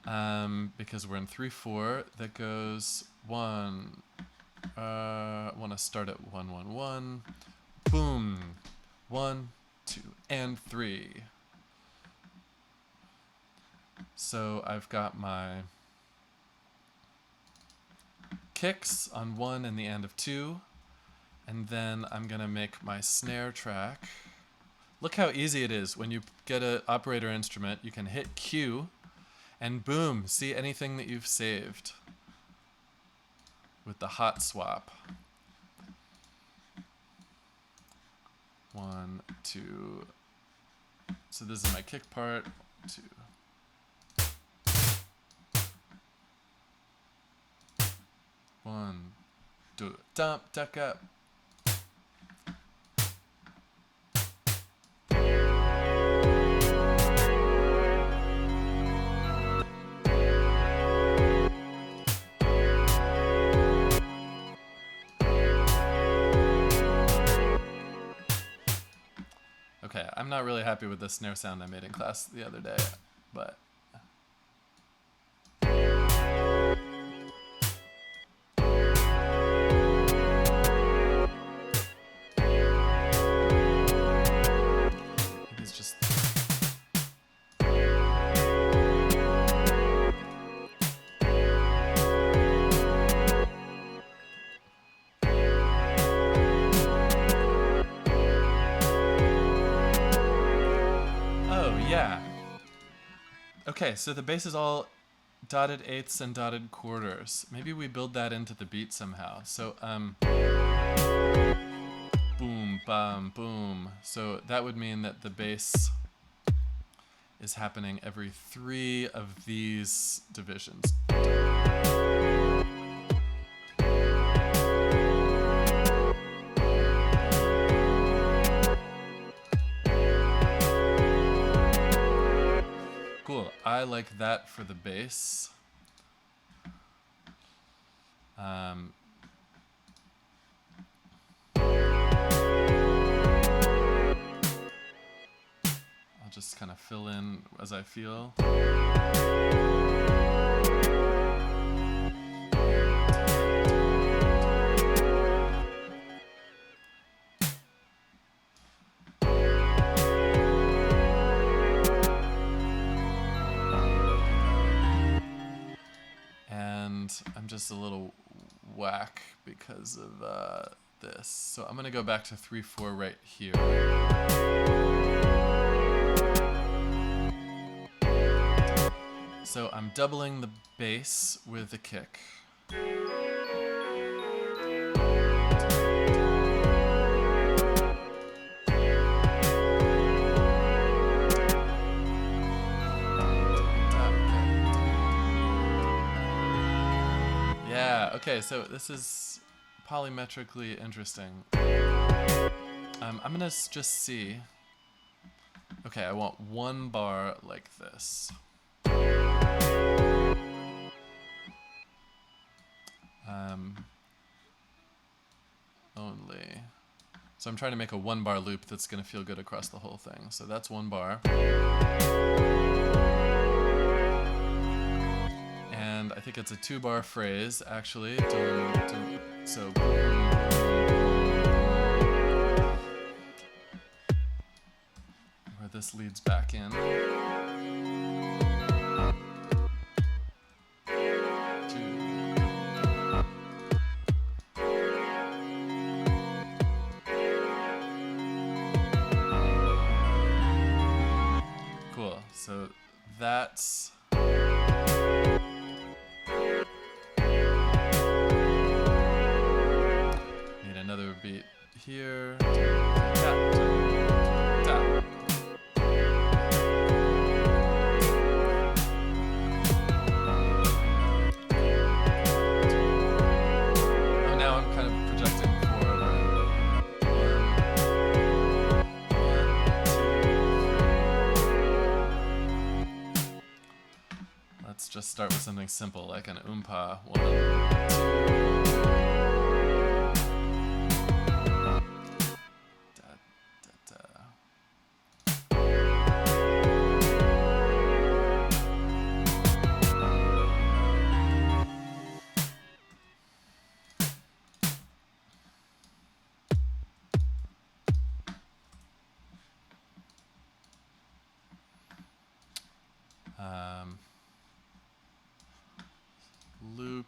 Because we're in 3/4, that goes 1. I want to start at 1 1 1. Boom, 1 2 and 3. So I've got my kicks on 1 and the end of 2, and then I'm gonna make my snare track. Look how easy it is when you get an operator instrument. You can hit Q. And boom, see anything that you've saved with the hot swap. 1, 2. So this is my kick part. 2. 1, 2, dump, duck up. Okay, I'm not really happy with the snare sound I made in class the other day, but... it's just... Yeah. Okay, so the bass is all dotted eighths and dotted quarters. Maybe we build that into the beat somehow. So, boom, bam, boom. So that would mean that the bass is happening every 3 of these divisions. Cool. I like that for the bass. I'll just kind of fill in as I feel. And I'm just a little whack because of this. So I'm gonna go back to 3/4 right here. So I'm doubling the bass with the kick. Yeah, okay, so this is polymetrically interesting. I'm gonna just see. Okay, I want one bar like this. Only. So I'm trying to make a 1-bar loop that's gonna feel good across the whole thing. So that's 1 bar. And I think it's a 2-bar phrase, actually. So boom, where this leads back in. Cool. So that's need another beat here. Now I'm kind of projecting forward. Let's just start with something simple, like an oompa. 1, 2. Da, da, da. Loop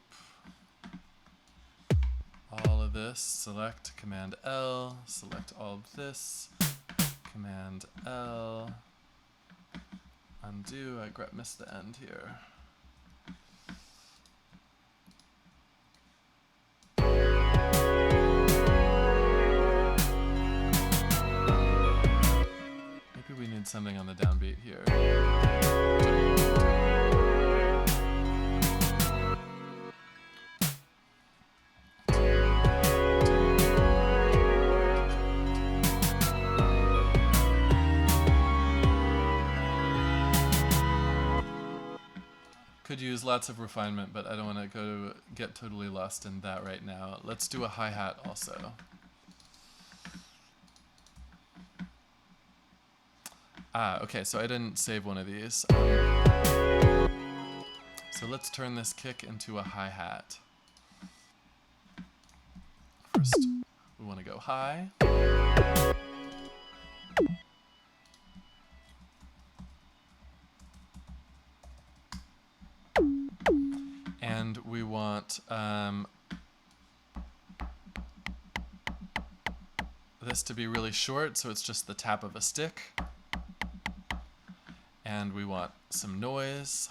all of this, select Command L, select all of this, Command L, undo. I missed the end here. Maybe we need something on the downbeat here. Could use lots of refinement, but I don't want to get totally lost in that right now. Let's do a hi-hat also. Okay, so I didn't save one of these. So let's turn this kick into a hi-hat. First, we want to go high. And we want this to be really short, so it's just the tap of a stick. And we want some noise.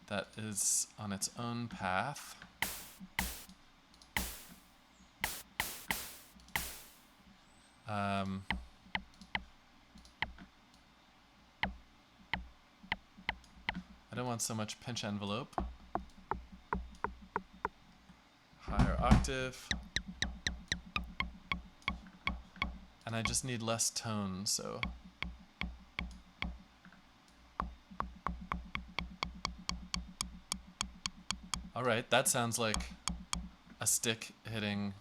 That is on its own path. I don't want so much pinch envelope. Higher octave. And I just need less tone, so. All right, that sounds like a stick hitting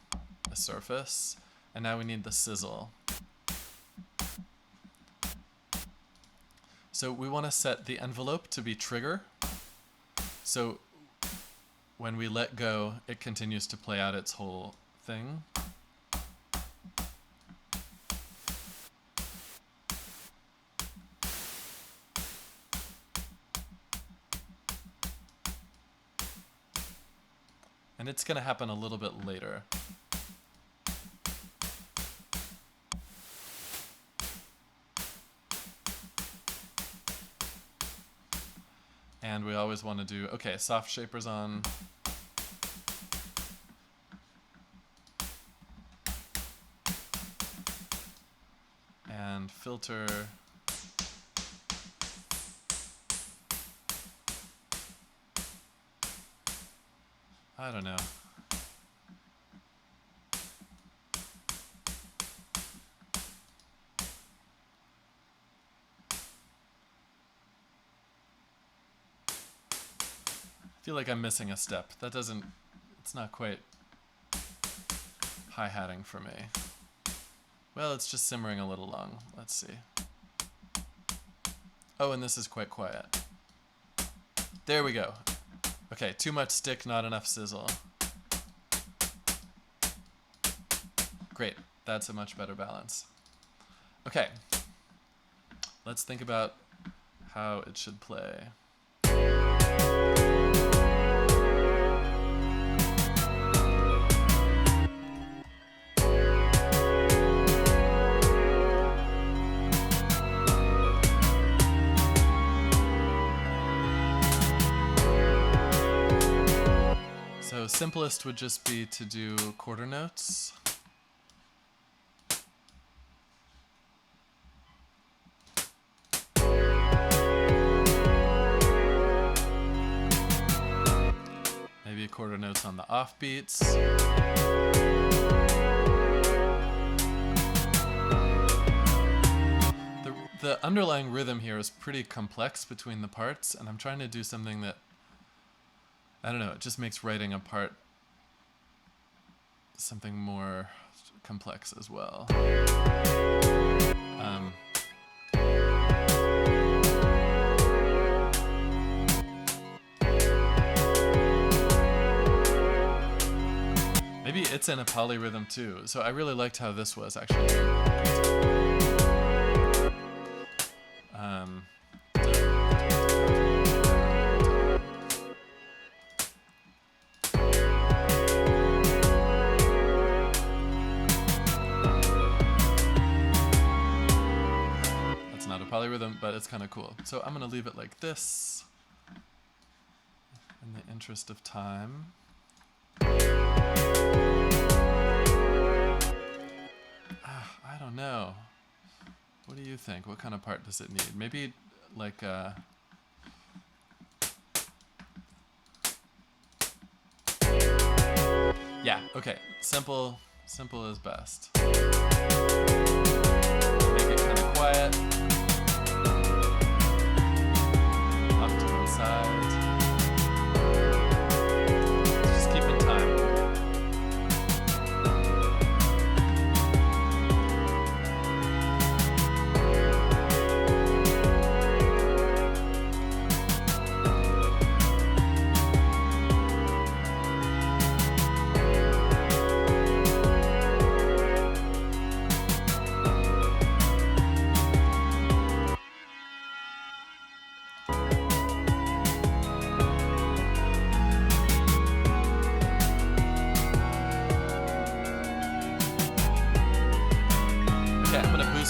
a surface. And now we need the sizzle. So we want to set the envelope to be trigger. So when we let go, it continues to play out its whole thing. And it's going to happen a little bit later. And we always want to do, okay, soft shapers on. And filter. I don't know. I feel like I'm missing a step. That doesn't, it's not quite hi-hatting for me. Well, it's just simmering a little long. Let's see. Oh, and this is quite quiet. There we go. Okay, too much stick, not enough sizzle. Great, that's a much better balance. Okay, let's think about how it should play. So simplest would just be to do quarter notes. Maybe quarter notes on the offbeats. The underlying rhythm here is pretty complex between the parts, and I'm trying to do something that, I don't know, it just makes writing a part something more complex as well. Maybe it's in a polyrhythm too. So I really liked how this was actually. That's not a polyrhythm, but it's kind of cool. So I'm going to leave it like this in the interest of time. I don't know. What do you think? What kind of part does it need? Maybe like yeah, okay. Simple is best. Make it kind of quiet. Off to one side. Just keep in time.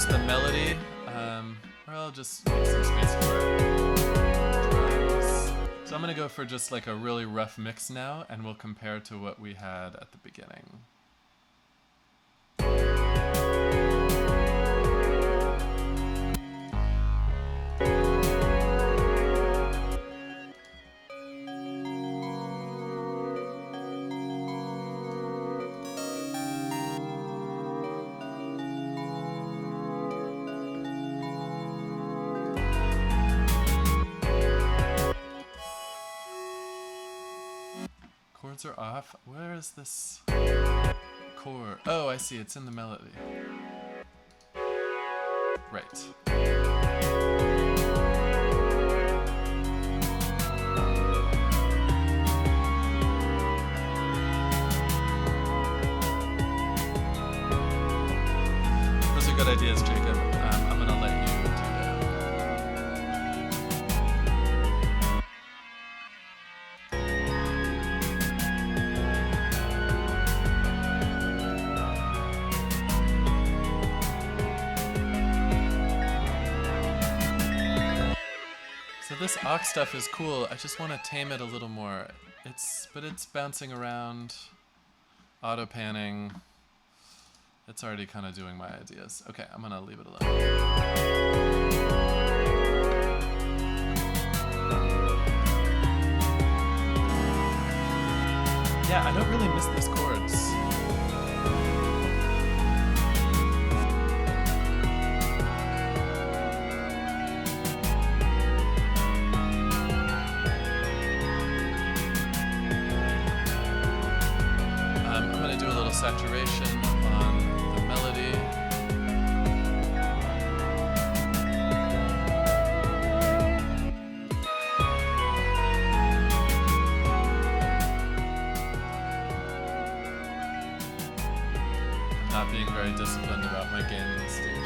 The melody, or I'll just make some space for it. Drums. So I'm gonna go for just like a really rough mix now, and we'll compare to what we had at the beginning. Chords are off. Where is this chord. Oh, I see. It's in the melody. Right. Those are good ideas, Jacob. I'm going to let you do that. So this aux stuff is cool. I just want to tame it a little more. But it's bouncing around, auto panning. It's already kind of doing my ideas. Okay, I'm gonna leave it alone. Yeah, I don't really miss these chords. I'm gonna do a little saturation on the melody. I'm not being very disciplined about my gain and staging.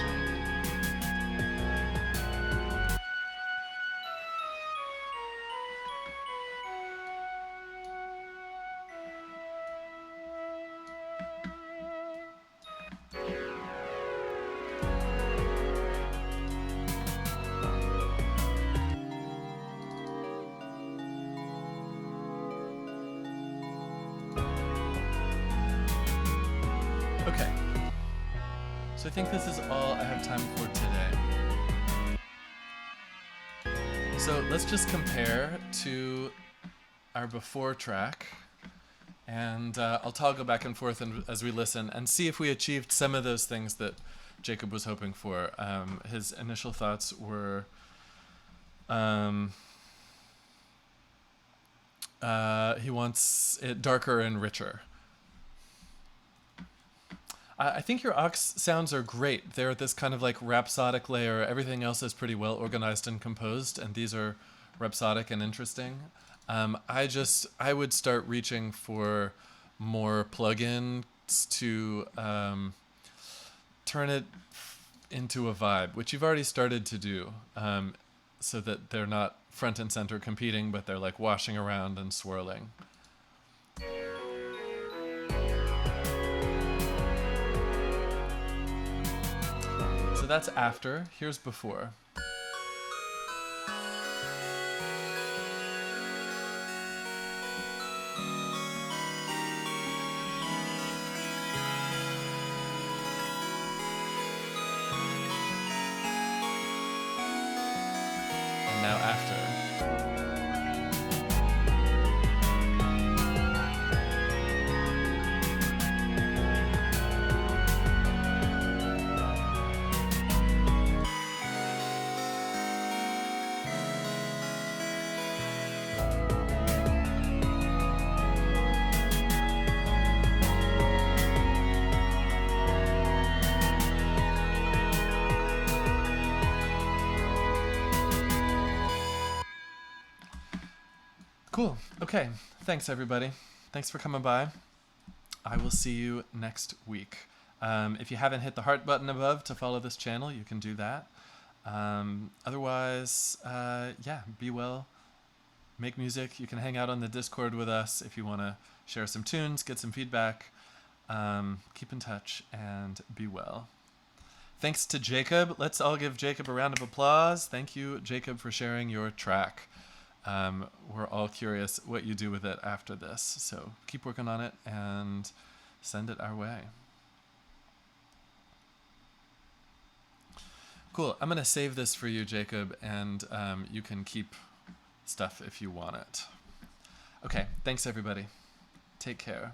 Okay, so I think this is all I have time for today. So let's just compare to our before track, and I'll toggle back and forth as we listen and see if we achieved some of those things that Jacob was hoping for. His initial thoughts were he wants it darker and richer. I think your aux sounds are great. They're this kind of like rhapsodic layer. Everything else is pretty well organized and composed, and these are rhapsodic and interesting. I would start reaching for more plugins to turn it into a vibe, which you've already started to do, so that they're not front and center competing, but they're like washing around and swirling. So that's after. Here's before. And now after. Cool. Okay. Thanks, everybody. Thanks for coming by. I will see you next week. If you haven't hit the heart button above to follow this channel, you can do that. Otherwise, yeah, be well. Make music. You can hang out on the Discord with us if you want to share some tunes, get some feedback. Keep in touch and be well. Thanks to Jacob. Let's all give Jacob a round of applause. Thank you, Jacob, for sharing your track. We're all curious what you do with it after this, so keep working on it and send it our way. Cool. I'm going to save this for you, Jacob, and you can keep stuff if you want it. Okay, thanks, everybody. Take care.